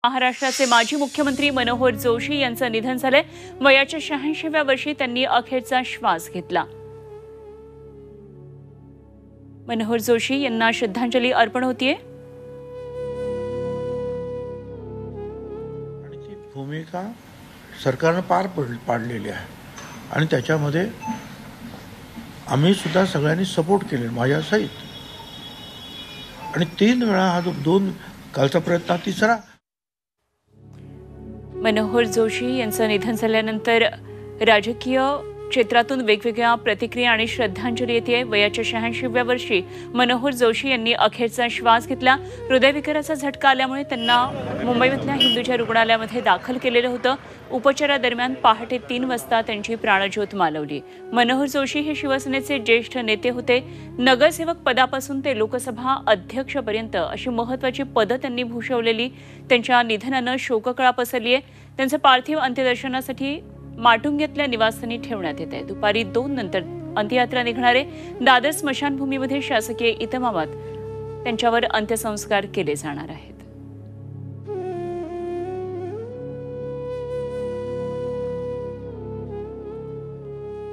महाराष्ट्राचे माजी मुख्यमंत्री मनोहर जोशी यांचं निधन झालंय। वयाच्या 86व्या वर्षी त्यांनी अखेरचा श्वास घेतला। मनोहर जोशी यांना श्रद्धांजली अर्पण होतीये। आणि ती भूमिका सरकारने पार पाडलेली आहे आणि त्याच्यामध्ये आम्ही सुद्धा सगळ्यांनी सपोर्ट केले माझ्या सहित। आणि 3 वेळा हा दोन कालचा प्रयत्न तिसरा। मनोहर जोशी यांचं निधन झाल्यानंतर राजकीय क्षेत्रातून वेगवेगळ्या प्रतिक्रिया आणि श्रद्धांजली येते। वयाच्या 86व्या वर्षी मनोहर जोशी यांनी अखेरचा श्वास घेतला। हृदयविकाराचा झटका आल्यामुळे त्यांना मुंबईमधल्या हिंदुजा रुग्णालयामध्ये दाखल केलेलं होतं। उपचारादरम्यान पहाटे 3 वाजता त्यांची प्राणज्योत मालवली। मनोहर जोशी हे शिवसेनेचे ज्येष्ठ नेते होते। नगरसेवक पदापासून ते लोकसभा अध्यक्षपर्यंत अशी महत्त्वाची पदं त्यांनी भूषवलेली। त्यांच्या निधनानं शोककळा पसरली आहे। त्यांचं पार्थिव अंत्यदर्शनासाठी माटुंग्यातल्या निवासस्थानी ठेवण्यात येत आहे। दुपारी 2 नंतर अंत्ययात्रा निघणारे दादर स्मशानभूमीमध्ये शासकीय इतमामात त्यांच्यावर अंत्यसंस्कार केले जाणार आहेत।